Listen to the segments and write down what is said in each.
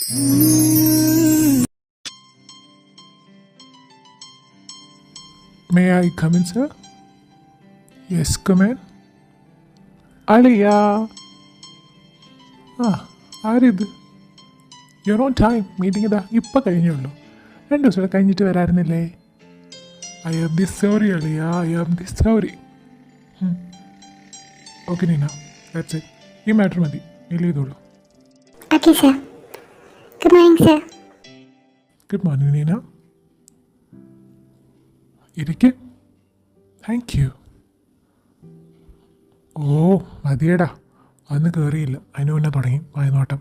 May I come in, sir? Yes, come in. അളിയാ, ആരിത്? Your own time. Meeting ഇതാ ഇപ്പം കഴിഞ്ഞുള്ളൂ. 2 ദിവസം കഴിഞ്ഞിട്ട് വരാറുന്നില്ലേ? ഐ ആം ദി സോറി അളിയാ, I am the sorry. Okay Neena, that's it. ഈ മാറ്റർ മതി, ഡീൽ ചെയ്തോളൂ. Okay sir. Good morning sir. Good morning Neena. ഇരിക്ക്. Thank U. ഓ മതിയടാ, അന്ന് കയറിയില്ല, അതിന് മുന്നേ തുടങ്ങി വായ്നോട്ടം.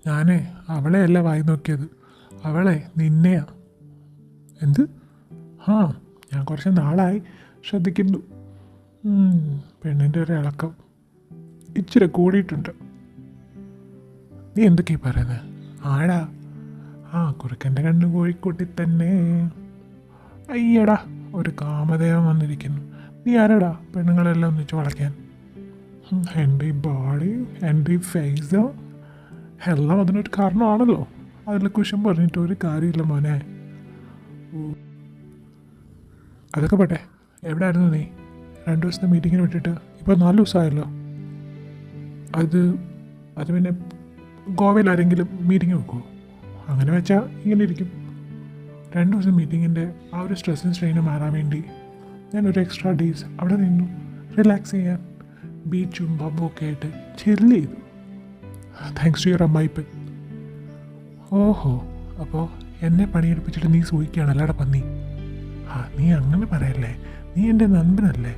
ഞാനേ അവളെ അല്ല വായി നോക്കിയത്, അവളെ നിന്നെയാ. എന്ത്? ഞാൻ കുറച്ച് നാളായി ശ്രദ്ധിക്കുന്നു. പെണ്ണിൻ്റെ ഒരു ഇളക്കം ഇച്ചിരി കൂടിയിട്ടുണ്ട്. നീ എന്തൊക്കെയാ പറയുന്നത്? ആടാ, കുറുക്കൻ്റെ കണ്ണ് കോഴിക്കൂട്ടി തന്നെ. അയ്യടാ, ഒരു കാമദേവൻ വന്നിരിക്കുന്നു. നീ ആരാടാ പെണ്ണുങ്ങളെല്ലാം ഒന്നിച്ച് വളയ്ക്കാൻ? എൻ്റെ ബോഡി, എൻ്റെ ഫേസ് എല്ലാം അതിനൊരു കാരണമാണല്ലോ. അതിൽ കുശം പറഞ്ഞിട്ട് ഒരു കാര്യമില്ല മോനെ. അതൊക്കെ പോട്ടെ, എവിടെ ആയിരുന്നു നീ? 2 ദിവസത്തെ മീറ്റിങ്ങിന് വിട്ടിട്ട് ഇപ്പോൾ 4 ദിവസമായല്ലോ. അത് പിന്നെ ഗോവയിൽ ആരെങ്കിലും മീറ്റിംഗ് വെക്കുമോ? അങ്ങനെ വെച്ചാൽ ഇങ്ങനെ ഇരിക്കും. 2 ദിവസം മീറ്റിങ്ങിൻ്റെ ആ ഒരു സ്ട്രെസ്സും സ്ട്രെയിനും മാറാൻ വേണ്ടി ഞാനൊരു എക്സ്ട്രാ ഡേയ്സ് അവിടെ നിന്നു റിലാക്സ് ചെയ്യാൻ. ബീച്ചും പബ്ബും ഒക്കെ ആയിട്ട് ചില്ല് ചെയ്തു. താങ്ക്സ് ടു യുവർ അമ്മായിപ്പൻ. ഓഹോ, അപ്പോൾ എന്നെ പണിയെടുപ്പിച്ചിട്ട് നീ സൂഹിക്കുകയാണ് അല്ലാടെ പന്നി. നീ അങ്ങനെ പറയല്ലേ, നീ എൻ്റെ നമ്പനല്ലേ.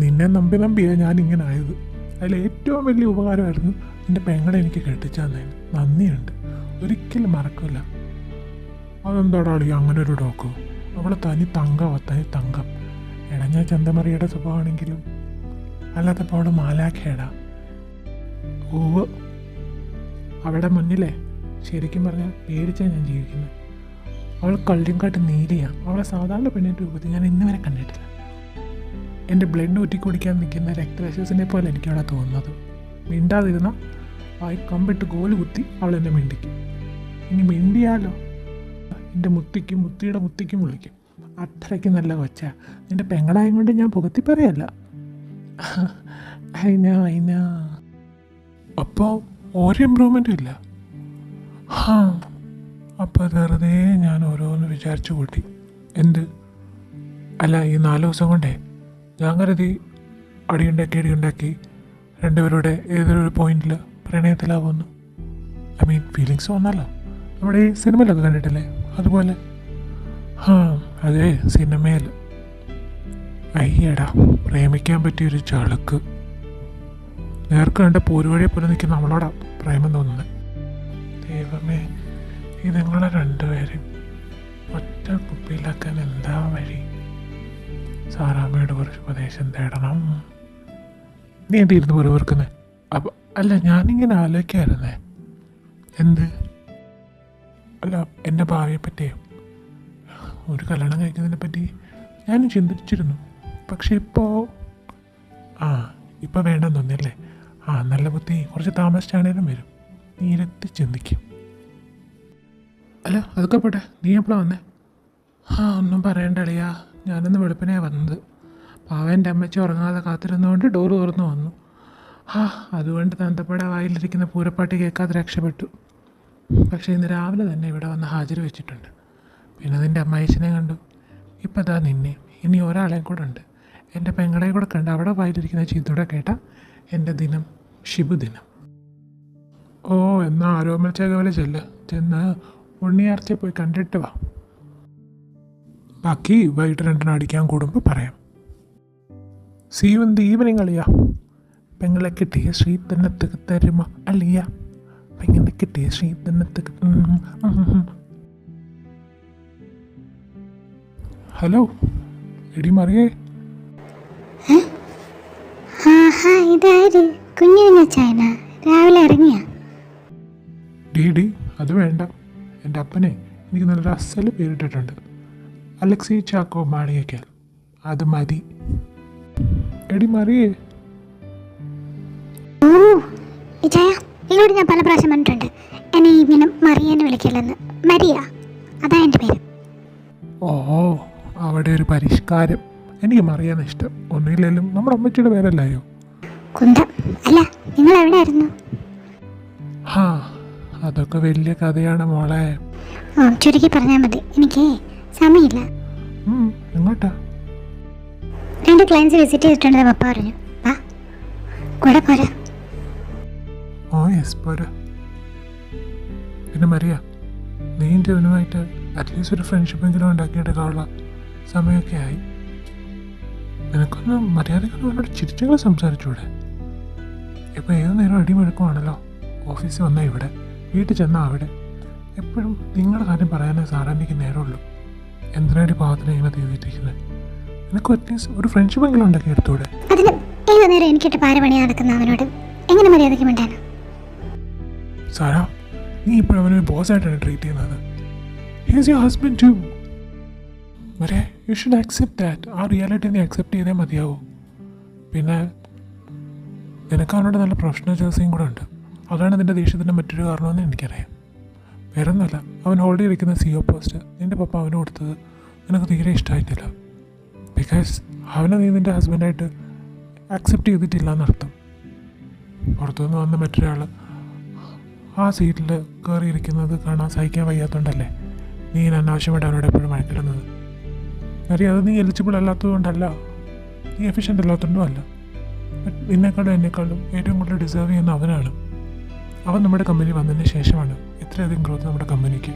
നിന്നെ നമ്പിയാണ് ഞാനിങ്ങനെ ആയത്. അതിൽ ഏറ്റവും വലിയ ഉപകാരമായിരുന്നു എൻ്റെ പെങ്ങളെ എനിക്ക് കെട്ടിച്ചതന്നതിന്. നന്ദിയുണ്ട്, ഒരിക്കലും മറക്കില്ല. അതെന്താടാ അളി അങ്ങനെ ഒരു ഡോക്കോ? അവളെ തനി തങ്കം. ഇടഞ്ഞ ചന്തമറിയുടെ സ്വഭാവമാണെങ്കിലും അല്ലാത്തപ്പോൾ അവൾ മാലാഖേടാ. അവിടെ മുന്നിലേ ശരിക്കും പറഞ്ഞാൽ പേടിച്ചാണ് ഞാൻ ജീവിക്കുന്നത്. അവൾ കള്ളിയും നീലിയാണ്. അവളെ സാധാരണ പെണ്ണിൻ്റെ രൂപത്തിൽ ഞാൻ ഇന്ന് വരെ കണ്ടിട്ടില്ല. എൻ്റെ ബ്ലഡ് ഊറ്റിക്കുടിക്കാൻ നിൽക്കുന്ന രക്തരക്ഷസിനെ പോലെ എനിക്കവിടെ തോന്നുന്നത്. മിണ്ടാതിരുന്ന കമ്പിട്ട് ഗോല് കുത്തി അവൾ എന്നെ മിണ്ടിക്കും. ഇനി മിണ്ടിയാലോ എൻ്റെ മുത്തിയുടെ മുത്തിക്കും വിളിക്കും. അത്രയ്ക്ക് നല്ല കൊച്ച. നിൻ്റെ പെങ്ങളായം കൊണ്ട് ഞാൻ പുകത്തി പറയല്ല. അയിന അപ്പോൾ ഒരു ഇമ്പ്രൂവ്മെൻറ്റും ഇല്ല. അപ്പോൾ വെറുതെ ഞാൻ ഓരോന്ന് വിചാരിച്ചു കൂട്ടി. എന്ത്? അല്ല, ഈ 4 ദിവസം കൊണ്ടേ ഞാൻ കരുതി അടിയുണ്ടാക്കി രണ്ടുപേരുടെ ഏതൊരു പോയിന്റിൽ പ്രണയത്തിലാവുന്നു. ഫീലിങ്സ് വന്നല്ലോ. നമ്മുടെ ഈ സിനിമയിലൊക്കെ കണ്ടിട്ടില്ലേ, അതുപോലെ. അതെ, സിനിമയിൽ. അയ്യടാ, പ്രേമിക്കാൻ പറ്റിയൊരു ചളുക്ക്. നേർക്ക് കണ്ട പോരുവഴിയെ പോലെ നിൽക്കുന്ന നമ്മളോടാ പ്രേമം തോന്നുന്നത്. ദൈവമേ, ഇതുങ്ങളെ 2 പേരും ഒറ്റ കുപ്പിയിലാക്കാൻ എന്താ വഴി? സാറാമ്മയുടെ കുറച്ച് ഉപദേശം തേടണം. നീ എൻ്റെ ഇരുന്ന് വെറുതെ. അപ്പം അല്ല, ഞാനിങ്ങനെ ആലോചിക്കായിരുന്നേ. എന്ത്? അല്ല, എൻ്റെ ഭാവിയെ പറ്റിയോ ഒരു കല്യാണം കഴിക്കുന്നതിനെ പറ്റി ഞാനും ചിന്തിച്ചിരുന്നു. പക്ഷെ ഇപ്പോൾ വേണ്ടെന്ന് തോന്നിയല്ലേ? നല്ല ബുദ്ധി കുറച്ച് താമസിച്ചാണേലും വരും. നീ ഇരുത്തി ചിന്തിക്കും. അല്ല, അതൊക്കെ പോട്ടെ, നീ എപ്പോഴാണ് വന്നേ? ഒന്നും പറയണ്ടളിയാ, ഞാനൊന്ന് വെളുപ്പിനെയാണ് വന്നത്. പാവൻ്റെ അമ്മച്ചി ഉറങ്ങാതെ കാത്തിരുന്നുകൊണ്ട് ഡോറ് തുറന്നു വന്നു. അതുകൊണ്ട് തന്തപ്പട വായിലിരിക്കുന്ന പൂരപ്പാട്ട് കേൾക്കാതെ രക്ഷപ്പെട്ടു. പക്ഷേ ഇന്ന് രാവിലെ തന്നെ ഇവിടെ വന്ന് ഹാജർ വെച്ചിട്ടുണ്ട്. പിന്നെ നിൻ്റെ അമ്മായിച്ചനെ കണ്ടു. ഇപ്പം അതാ നിന്നെ. ഇനി ഒരാളെയും കൂടെ ഉണ്ട്. എൻ്റെ പെങ്ങളെയും കൂടെ കണ്ട് അവിടെ വായിലിരിക്കുന്ന ചിന്തൂടെ കേട്ട എൻ്റെ ദിനം ശിബുദിനം. എന്നാൽ ആരോമൽ ചേകവലെ ചെന്ന് ഉണ്ണിയാർച്ചയെ പോയി കണ്ടിട്ട് വാ. ബാക്കി വൈകിട്ട് 2 അടിക്കാൻ കൂടുമ്പോൾ പറയാം. See you in the evening അളിയ. പെങ്ങളെ കിട്ടിയ ശ്രീ തന്നത്തേക്ക് തരുമ അളിയ. പെങ്ങളെ കിട്ടിയ ശ്രീ തന്നത്തേക്ക്. ഹലോ, എടി മറിയേ. ഇതാര്? കുഞ്ഞിനെ ചായന രാവിലെ ഇറങ്ങിയ? ഡി അത് വേണ്ട. എൻ്റെ അപ്പനെ എനിക്ക് നല്ലൊരു അസല് പേരിട്ടിട്ടുണ്ട്, അലക്സി ചാക്കോ മാളിയേക്കൽ. അത് മതി. എടി മറിയേ. നിങ്ങളോട് ഞാൻ പല പ്രാവശ്യം പറഞ്ഞിട്ടുണ്ട് എന്നെ ഇങ്ങനെ മറിയാന്ന് വിളിക്കില്ലെന്ന്. മരിയ, അതാ എൻ്റെ പേര്. ഓ, അവിടെ ഒരു പരിഷ്കാരം. എനിക്ക് മറിയാൻ ഇഷ്ടം. ഒന്നുമില്ലെങ്കിലും നമ്മുടെ അമ്മച്ചിയുടെ പേരല്ലായോ? കുന്തം. അല്ല, നിങ്ങൾ എവിടെയായിരുന്നു? ഹാ, അതൊക്കെ വലിയ കഥയാണ് മോളെ. ചുരുക്കി പറഞ്ഞാൽ മതി, എനിക്ക് സമയമില്ല. എങ്ങോട്ടാ? 2 ക്ലയൻസ് വിസിറ്റ് ചെയ്തിട്ടുണ്ടെന്ന് പപ്പ പറഞ്ഞു. വാ, കൂടെ പോരാ. ഓ യെസ്, പോരാ. പിന്നെ മറിയ, നീ ജവനുമായിട്ട് അറ്റ്ലീസ്റ്റ് ഒരു ഫ്രണ്ട്ഷിപ്പെങ്കിലും ഉണ്ടാക്കിയെടുക്കാനുള്ള സമയമൊക്കെ ആയി. നിനക്കൊന്ന് മര്യാദക്കൊന്നും അവനോട് ചിരിച്ചെങ്കിലും സംസാരിച്ചൂടെ? ഇപ്പം ഏത് നേരം അടിമഴക്കുവാണല്ലോ. ഓഫീസിൽ വന്നാൽ ഇവിടെ, വീട്ടിൽ ചെന്നാൽ അവിടെ. എപ്പോഴും നിങ്ങളുടെ കാര്യം പറയാനേ സാറേ എനിക്ക് നേരമുള്ളൂ. എന്തിനാടി പാവത്തിന് ഇങ്ങനെ തീർത്തിരിക്കുന്നത്? നിനക്ക് അറ്റ്ലീസ്റ്റ് ഒരു ഫ്രണ്ട്ഷിപ്പെങ്കിലും ഉണ്ടാക്കി എടുത്തൂടെ? അതിന് ഏത് നേരം എനിക്കിട്ട് പാരപണി നടക്കുന്ന അവനോട് എങ്ങനെ മര്യാദയ്ക്ക് മിണ്ടാനോ? സാറാ, നീ ഇപ്പോഴും അവനൊരു ബോസായിട്ടാണ് ട്രീറ്റ് ചെയ്യുന്നത്. He is your husband too. മരേ, യു ഷുഡ് ആക്സെപ്റ്റ് ദാറ്റ്. ആ റിയാലിറ്റി നീ അക്സെപ്റ്റ് ചെയ്തേ മതിയാവൂ. പിന്നെ നിനക്ക് അവനോട് നല്ല പ്രൊഫഷണൽ ജേഴ്സിയും കൂടെ ഉണ്ട്. അതാണ് നിൻ്റെ ദേഷ്യത്തിൻ്റെ മറ്റൊരു കാരണമെന്ന് എനിക്കറിയാം. വേറൊന്നുമല്ല, അവൻ ഹോൾഡ് ചെയ്തിരിക്കുന്ന CEO പോസ്റ്റ് നിൻ്റെ പപ്പ അവന് കൊടുത്തത് നിനക്ക് തീരെ ഇഷ്ടമായിട്ടില്ല. ബിക്കോസ് അവനെ നീ നിൻ്റെ ഹസ്ബൻഡായിട്ട് ആക്സെപ്റ്റ് ചെയ്തിട്ടില്ല എന്നർത്ഥം. പുറത്തുനിന്ന് വന്ന മറ്റൊരാൾ ആ സീറ്റിൽ കയറിയിരിക്കുന്നത് കാണാൻ സഹിക്കാൻ വയ്യാത്തതുകൊണ്ടല്ലേ നീ അനാവശ്യമായിട്ട് അവനോട് എപ്പോഴും വഴക്കിടുന്നത്? കാര്യം അത് നീ എലിജിബിൾ അല്ലാത്തത് കൊണ്ടല്ല, നീ എഫിഷ്യൻ്റ് അല്ലാത്തതുകൊണ്ടും അല്ല. നിന്നെക്കാളും എന്നെക്കാളും ഏറ്റവും കൂടുതൽ ഡിസേർവ് ചെയ്യുന്ന അവനാണ്. അവൻ നമ്മുടെ കമ്പനി വന്നതിന് ശേഷമാണ് ഇത്രയധികം ഗ്രോത്ത് നമ്മുടെ കമ്പനിക്ക്.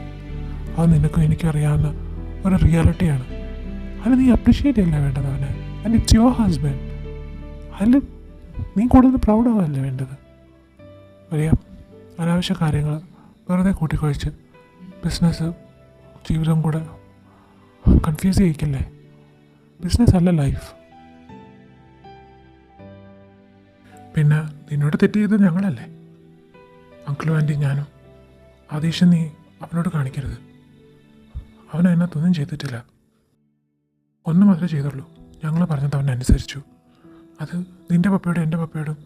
അത് നിനക്കും എനിക്കും അറിയാവുന്ന ഒരു റിയാലിറ്റിയാണ്. അതിൽ നീ അപ്രീഷിയേറ്റ് ചെയ്യല്ലേ വേണ്ടത് അവനെ. And it's your husband. അതിൽ നീ കൂടുതൽ പ്രൗഡ് ആവല്ലേ വേണ്ടത്. അറിയാം, അനാവശ്യ കാര്യങ്ങൾ വെറുതെ കൂട്ടിക്കുഴച്ച് ബിസിനസ് ജീവിതം കൂടെ കൺഫ്യൂസ് ചെയ്യിക്കല്ലേ. ബിസിനസ് അല്ല ലൈഫ്. പിന്നെ നിന്നോട് തെറ്റ് ചെയ്തത് ഞങ്ങളല്ലേ, അങ്കിളും ആൻറ്റി ഞാനും. ആ ദേഷ്യം നീ അവനോട് കാണിക്കരുത്. അവൻ അതിനകത്തൊന്നും ചെയ്തിട്ടില്ല. ഒന്നും മാത്രമേ ചെയ്തുള്ളൂ, ഞങ്ങൾ പറഞ്ഞത് അവൻ അനുസരിച്ചു. അത് നിൻ്റെ പപ്പയോടും എൻ്റെ പപ്പയോടും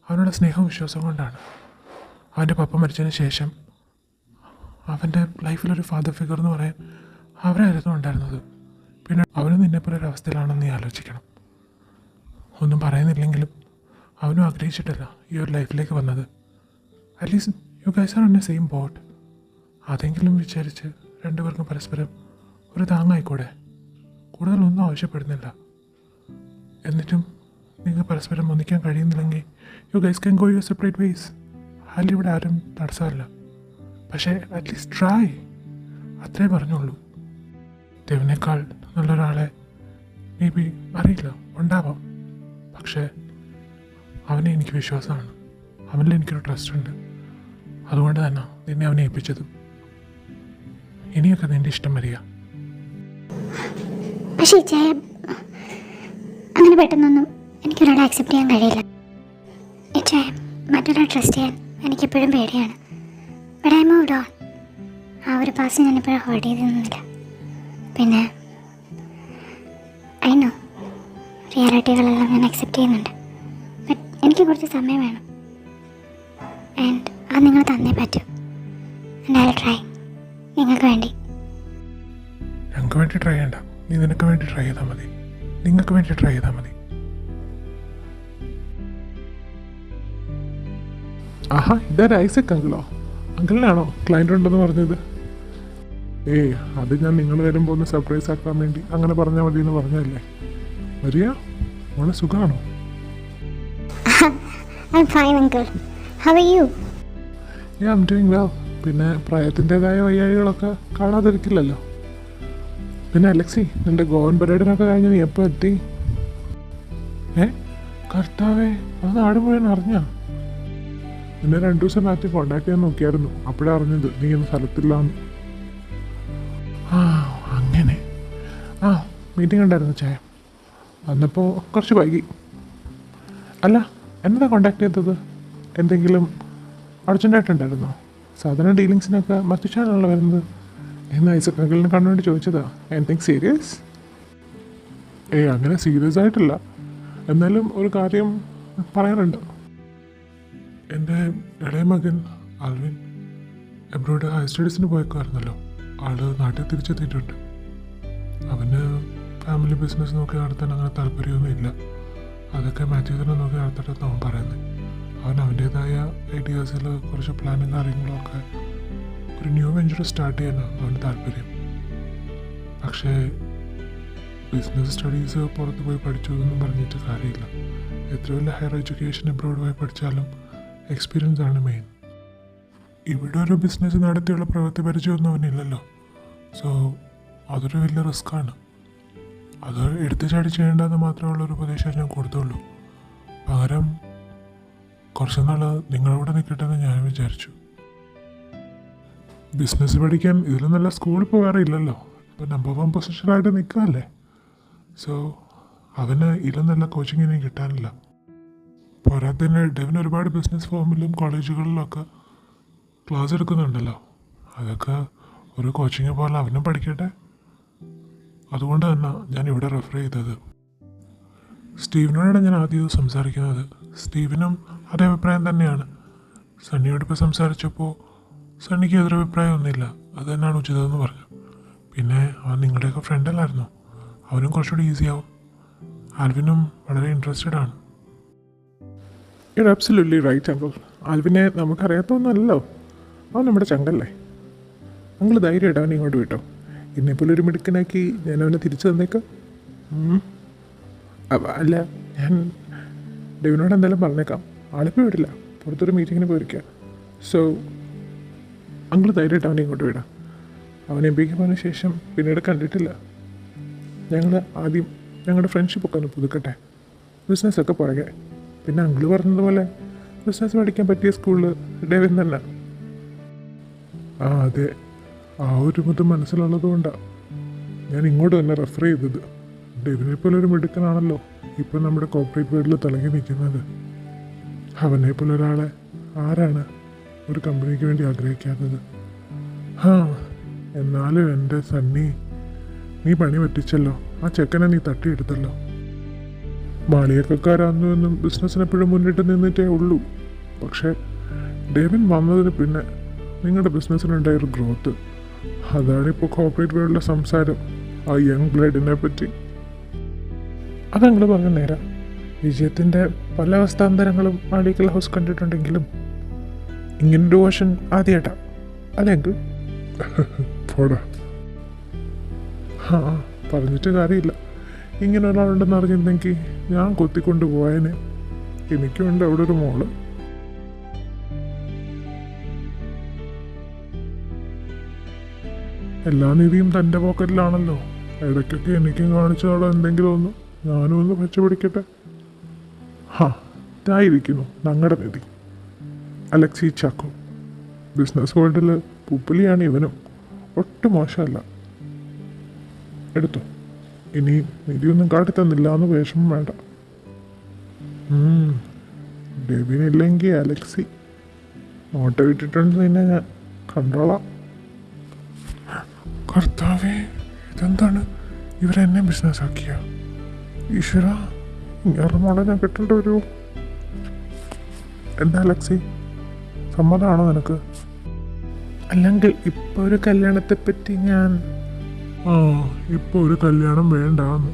അവനുള്ള സ്നേഹവും വിശ്വാസം കൊണ്ടാണ്. അവൻ്റെ പപ്പ മരിച്ചതിന് ശേഷം അവൻ്റെ ലൈഫിലൊരു ഫാദർ ഫിഗർ എന്ന് പറയാൻ അവരായിരുന്നു ഉണ്ടായിരുന്നത്. പിന്നെ അവനും നിന്നെപ്പോലെ ഒരു അവസ്ഥയിലാണെന്ന് നീ ആലോചിക്കണം. ഒന്നും പറയുന്നില്ലെങ്കിലും അവനും ആഗ്രഹിച്ചിട്ടല്ല ഈ ഒരു ലൈഫിലേക്ക് വന്നത്. At least you guys are on A same boat. അതെങ്കിലും വിചാരിച്ച് രണ്ടുപേർക്കും പരസ്പരം ഒരു താങ്ങായിക്കൂടെ? കൂടുതലൊന്നും ആവശ്യപ്പെടുന്നില്ല. എന്നിട്ടും നിങ്ങൾ പരസ്പരം ഒന്നിക്കാൻ കഴിയുന്നില്ലെങ്കിൽ you guys can go your separate ways. അതിൽ ഇവിടെ ആരും തടസ്സമല്ല. പക്ഷേ അറ്റ്ലീസ്റ്റ് ട്രൈ, അത്രേ പറഞ്ഞുള്ളൂ. ദൈവനേക്കാൾ നല്ലൊരാളെ മേ ബി അറിയില്ല, ഉണ്ടാവാം. പക്ഷേ അവനെ എനിക്ക് വിശ്വാസമാണ്. അവനിൽ എനിക്കൊരു ട്രസ്റ്റ് ഉണ്ട്. അതുകൊണ്ട് തന്നെ നിന്നെ അവനെ ഏൽപ്പിച്ചതും. ഇനിയൊക്കെ നിൻ്റെ ഇഷ്ടം വരിക. പക്ഷേ അങ്ങനെ പെട്ടെന്നൊന്നും എനിക്കൊരാളെ ആക്സെപ്റ്റ് ചെയ്യാൻ കഴിയില്ല. മറ്റൊരാളെ ട്രസ്റ്റ് ചെയ്യാൻ എനിക്കെപ്പോഴും പേടിയാണ്. But I moved on. ആ ഒരു പാസ് ഞാനിപ്പോഴും ഹോൾഡ് ചെയ്തൊന്നുമില്ല. പിന്നെ ഐ നോ റിയാലിറ്റികളെല്ലാം ഞാൻ അക്സെപ്റ്റ് ചെയ്യുന്നുണ്ട്. ബട്ട് എനിക്ക് കുറച്ച് സമയം വേണം. ആൻഡ് അത് നിങ്ങൾ തന്നേ പറ്റൂ. And I will try. നിങ്ങൾക്ക് വേണ്ടി. ഞങ്ങൾക്ക് വേണ്ടി ട്രൈ ചെയ്യണ്ട, നീ നിനക്ക് വേണ്ടി ട്രൈ ചെയ്താൽ മതി. നിങ്ങൾക്ക് വേണ്ടി ട്രൈ ചെയ്താൽ മതി. ആഹാ, ഇതാ ഐസക് അങ്കിളോ? അങ്കിളിനാണോ ക്ലയൻറ്റ് ഉണ്ടെന്ന് പറഞ്ഞത്? അത് ഞാൻ നിങ്ങൾ വരുമ്പോൾ ഒന്ന് സർപ്രൈസ് ആക്കാൻ വേണ്ടി അങ്ങനെ പറഞ്ഞാൽ മതി എന്ന് പറഞ്ഞതല്ലേ. വരിക, മോളെ സുഖമാണോ? I'm fine, uncle. How are you? Yeah, I'm doing well. പിന്നെ പ്രായത്തിൻ്റെതായ വയ്യാഴികളൊക്കെ കാണാതിരിക്കില്ലല്ലോ. പിന്നെ അലക്സി, നിൻ്റെ ഗോവൻ പരേഡിനൊക്കെ കഴിഞ്ഞ് നീ എപ്പോൾ എത്തി? കർത്താവേ, അത് നാട് മുഴുവൻ അറിഞ്ഞാ? നിന്നെ 2 ദിവസം മാറ്റി കോണ്ടാക്ട് ചെയ്യാൻ നോക്കിയായിരുന്നു. അപ്പോഴാണ് അറിഞ്ഞത് നീ ഇന്ന് സ്ഥലത്തില്ലാന്ന്. അങ്ങനെ മീറ്റിംഗ് ഉണ്ടായിരുന്നു ചായ. വന്നപ്പോൾ കുറച്ച് വൈകി. അല്ല, എന്നതാ കോണ്ടാക്ട് ചെയ്തത്? എന്തെങ്കിലും അർജൻറ്റായിട്ടുണ്ടായിരുന്നോ? സാധാരണ ഡീലിങ്സിനൊക്കെ മറ്റിച്ചാണല്ലോ വരുന്നത്. എന്ന് ഐസക് അങ്കിളിനെ കണ്ടുകൊണ്ട് ചോദിച്ചതാ. Anything serious? അങ്ങനെ സീരിയസ് ആയിട്ടില്ല, എന്നാലും ഒരു കാര്യം പറയാനുണ്ട്. എൻ്റെ ഇളയ മകൻ ആൽവിൻ എബ്രോഡ് ഹയർ സ്റ്റഡീസിന് പോയേക്കുമായിരുന്നല്ലോ. ആള് നാട്ടിൽ തിരിച്ചെത്തിയിട്ടുണ്ട്. അവന് ഫാമിലി ബിസിനസ് നോക്കി നടത്താൻ അങ്ങനെ താല്പര്യമൊന്നും ഇല്ല. അതൊക്കെ മാത്യു തന്നെ നോക്കി നടത്തട്ടെന്ന് അവൻ പറയുന്നത്. അവൻ അവൻ്റേതായ ഐഡിയാസിൽ കുറച്ച് പ്ലാനും കാര്യങ്ങളൊക്കെ ഒരു ന്യൂ വെഞ്ചർ സ്റ്റാർട്ട് ചെയ്യാനാണ് അവന് താല്പര്യം. പക്ഷേ ബിസിനസ് സ്റ്റഡീസ് പുറത്ത് പോയി പഠിച്ചു എന്നും പറഞ്ഞിട്ട് കാര്യമില്ല. എത്ര വലിയ ഹയർ എഡ്യൂക്കേഷൻ എബ്രോഡ് പോയി പഠിച്ചാലും എക്സ്പീരിയൻസ് ആണ് മെയിൻ. ഇവിടെ ഒരു ബിസിനസ് നടത്തിയുള്ള പ്രവൃത്തി പരിചയമൊന്നും അവനില്ലല്ലോ. സോ അതൊരു വലിയ റിസ്ക്കാണ്. അത് എടുത്തു ചാടി ചെയ്യേണ്ടതെന്ന് മാത്രമുള്ളൊരു ഉപദേശം ഞാൻ കൊടുത്തുള്ളൂ. പകരം കുറച്ച് നാൾ നിങ്ങളവിടെ നിൽക്കട്ടെന്ന് ഞാൻ വിചാരിച്ചു. ബിസിനസ് പഠിക്കാൻ ഇതിലും നല്ല സ്കൂളിൽ പോകാറില്ലല്ലോ. ഇപ്പോൾ നമ്പർ 1 പൊസിഷനായിട്ട് നിൽക്കുകയല്ലേ. സോ അവന് ഇതിലും നല്ല കോച്ചിങ് ഇനി കിട്ടാനില്ല. പോരാത്തതിന് ഡെവിന് ഒരുപാട് ബിസിനസ് ഫോമിലും കോളേജുകളിലൊക്കെ ക്ലാസ് എടുക്കുന്നുണ്ടല്ലോ. അതൊക്കെ ഒരു കോച്ചിങ് പോലെ അവനും പഠിക്കട്ടെ. അതുകൊണ്ട് തന്നെ ഞാൻ ഇവിടെ റെഫർ ചെയ്തത്. സ്റ്റീവിനോടാണ് ഞാൻ ആദ്യം സംസാരിക്കുന്നത്. സ്റ്റീവിനും അതേ അഭിപ്രായം തന്നെയാണ്. സണ്ണിയോട് ഇപ്പോൾ സംസാരിച്ചപ്പോൾ സണ്ണിക്ക് എതിരഭിപ്രായമൊന്നുമില്ല. അത് തന്നെയാണ് ഉചിതമെന്ന് പറഞ്ഞു. പിന്നെ അവൻ നിങ്ങളുടെയൊക്കെ ഫ്രണ്ടല്ലായിരുന്നു. അവനും കുറച്ചുകൂടി ഈസിയാവും. ആൽവിനും വളരെ ഇൻട്രസ്റ്റഡ് ആണ്. You absolutely right uncle. ആൽവിനെ നമുക്കറിയാത്തൊന്നുമല്ലോ. അവൻ നമ്മുടെ ചങ്കല്ലേ. നിങ്ങൾ ധൈര്യമായിട്ട് അവനെ ഇങ്ങോട്ട് വിട്ടോ. എന്നെപ്പോലെ ഒരു മിടുക്കനാക്കി ഞാൻ അവനെ തിരിച്ചു തന്നേക്കാം. അല്ല, ഞാൻ ഡെവിനോട് എന്തായാലും പറഞ്ഞേക്കാം. ആളിപ്പോൾ വിടില്ല, പുറത്തൊരു മീറ്റിങ്ങിന് പോയിരിക്കുക. സോ അങ്കിൾ ധൈര്യമായിട്ട് അവനെ ഇങ്ങോട്ട് വിടാം. അവൻ MBA പോയതിനു ശേഷം പിന്നീട് കണ്ടിട്ടില്ല. ഞങ്ങൾ ആദ്യം ഞങ്ങളുടെ ഫ്രണ്ട്ഷിപ്പൊക്കെ ഒന്ന് പുതുക്കട്ടെ. ബിസിനസ്സൊക്കെ പുറകെ. പിന്നെ അങ്കിള് പറഞ്ഞതുപോലെ ബിസിനസ് പഠിക്കാൻ പറ്റിയ സ്കൂളിൽ ഡെവിൻ തന്നെ. ആ അതെ, ആ ഒരു ഇത് മനസ്സിലുള്ളത് കൊണ്ടാണ് ഞാൻ ഇങ്ങോട്ട് തന്നെ റെഫർ ചെയ്തത്. ഡെവിനെ പോലെ ഒരു മിടുക്കനാണല്ലോ ഇപ്പോൾ നമ്മുടെ കോർപ്പറേറ്റ് വേൾഡിൽ തിളങ്ങി നിൽക്കുന്നത്. അവനെ പോലെ ഒരാളെ ആരാണ് ഒരു കമ്പനിക്ക് വേണ്ടി ആഗ്രഹിക്കാത്തത്? എന്നാലും എൻ്റെ സണ്ണി, നീ പണി പറ്റിച്ചല്ലോ. ആ ചെക്കനെ നീ തട്ടിയെടുത്തല്ലോ. മാളികക്കാരാന്നു എന്നും ബിസിനസ്സിന് എപ്പോഴും മുന്നിട്ട് നിന്നിട്ടേ ഉള്ളൂ. പക്ഷേ ഡെവിൻ വന്നതിന് പിന്നെ നിങ്ങളുടെ ബിസിനസ്സിനുണ്ടായൊരു ഗ്രോത്ത്, അതാണിപ്പോൾ കോർപ്പറേറ്റ് വേൾഡിലെ സംസാരം. ആ യങ് ബ്ലഡിനെ പറ്റി അതങ്ങൾ പറഞ്ഞ നേരം. വിജയത്തിൻ്റെ പല അവസ്ഥാന്തരങ്ങളും മാളികൽ ഹൗസ് കണ്ടിട്ടുണ്ടെങ്കിലും ഇങ്ങനൊരു വേർഷൻ ആദ്യമായിട്ടാണ് അല്ലെങ്കിൽ പോടാ. പറഞ്ഞിട്ട് കാര്യമില്ല. ഇങ്ങനെ ഒരാളുണ്ടെന്ന് അറിഞ്ഞിരുന്നെങ്കിൽ ഞാൻ കൊത്തിക്കൊണ്ട് പോയതിന്. എനിക്കുണ്ട് അവിടെ ഒരു മോള്. എല്ലാ നിധിയും തൻ്റെ പോക്കറ്റിലാണല്ലോ. ഇടയ്ക്കൊക്കെ എനിക്കും കാണിച്ചതോടെ എന്തെങ്കിലും ഒന്ന് ഞാനും ഒന്ന് പച്ചപിടിക്കട്ടെ. ഇതായിരിക്കുന്നു ഞങ്ങളുടെ നിധി, അലക്സി ചാക്കോ. ബിസിനസ് വേൾഡിൽ പുപ്പലിയാണ് ഇവനും. ഒട്ടും മോശമല്ല. എടുത്തു. ഇനി നിധിയൊന്നും കാട്ടിത്തന്നില്ല എന്ന് വിഷമം വേണ്ട. ഡെബിനില്ലെങ്കിൽ അലക്സി നോട്ട് വിട്ടിട്ടുണ്ട്. പിന്നെ ഞാൻ കണ്ടോളാം. കർത്താവേ, ഇതെന്താണ്? ഇവരെന്നെ ബിസിനസ് ആക്കിയ ഈശ്വര, ഇങ്ങനെ മോളെ ഞാൻ കിട്ടേണ്ടി വരുമോ? എന്താ അലക്സി, സമ്മതമാണോ നിനക്ക്? അല്ലെങ്കിൽ ഇപ്പോൾ ഒരു കല്യാണത്തെപ്പറ്റി ഞാൻ ഇപ്പോൾ ഒരു കല്യാണം വേണ്ടാന്ന്.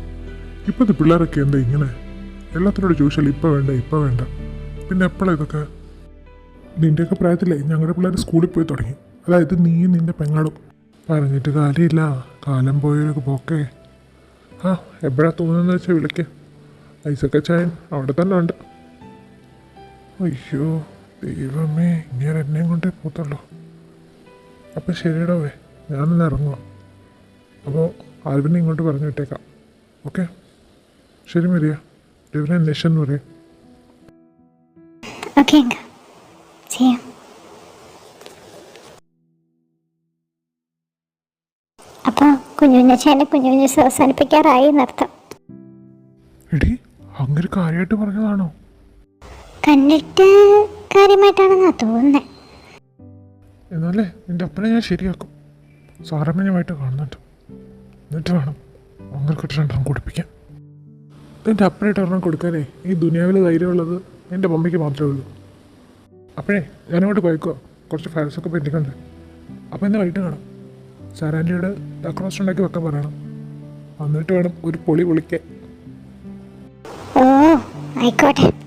ഇപ്പോഴത്തെ പിള്ളേരൊക്കെ എന്താ ഇങ്ങനെ? എല്ലാത്തിനോട് ചോദിച്ചാൽ ഇപ്പം വേണ്ട ഇപ്പം വേണ്ട. പിന്നെ എപ്പോഴാണ് ഇതൊക്കെ? നിൻ്റെയൊക്കെ പ്രായത്തിലേ ഞങ്ങളുടെ പിള്ളേർ സ്കൂളിൽ പോയി തുടങ്ങി. അതായത് നീയും നിൻ്റെ പെങ്ങളും. പറഞ്ഞിട്ട് കാര്യമില്ല, കാലം പോയൊരു പോക്കേ. എപ്പോഴാണ് തോന്നുന്നതെന്ന് വെച്ചാൽ വിളിക്കുക. ഐസക്ക ചായൻ അവിടെ തന്നെ ഉണ്ട്. അയ്യോ ദൈവമേ, ഇങ്ങനെ എന്നെയും കൊണ്ടേ പോത്തുള്ളൂ. അപ്പം ശരിയടാവേ, ഞാനൊന്ന് ഇറങ്ങുക. അപ്പോൾ ആൽവിനെ ഇങ്ങോട്ട് പറഞ്ഞു വിട്ടേക്കാം. ഓക്കെ, ശരി മരിയ. ഇവരെ അന്വേഷണം എന്ന് പറയാം. ഓക്കെ ചെയ്യാം. അപ്പോൾ കുഞ്ഞുഞ്ഞാച്ചേനെ കുഞ്ഞുഞ്ഞസ് അവസാനിപ്പിക്കാറായി എന്നർത്ഥം. എടി, അങ്ങനെ കാര്യമായിട്ട് പറഞ്ഞതാണോ? കണ്ടിട്ട് കാര്യമായിട്ടാണെന്നാ തോന്നുന്നത്. എന്നാലേ നിൻ്റെ അപ്പനെ ഞാൻ ശരിയാക്കും. സാരമ്യമായിട്ട് കാണുന്നുണ്ട്. എന്നിട്ട് വേണം അങ്ങനെക്കിട്ട് രണ്ടെണ്ണം കുടിപ്പിക്കാൻ. നിൻ്റെ അപ്പനായിട്ട് ഒരെണ്ണം കൊടുക്കാനേ ഈ ദുനിയാവിൽ ധൈര്യമുള്ളത് എൻ്റെ മമ്മിക്ക് മാത്രമേ ഉള്ളൂ. അപ്പോഴേ ഞാനങ്ങോട്ട് പോയിക്കോ, കുറച്ച് ഫയൽസൊക്കെ പെൻഡിങ് ഉണ്ട്. അപ്പോൾ ഇന്ന് വൈകിട്ട് കാണാം. സാറാൻറ്റിയോട് ഡക്ക് റോസ്റ്റ് ഉണ്ടാക്കി വെക്കാൻ പറയണം. എന്നിട്ട് വേണം ഒരു പൊളി പൊളിക്കാൻ. ഓ ആയിക്കോട്ടെ.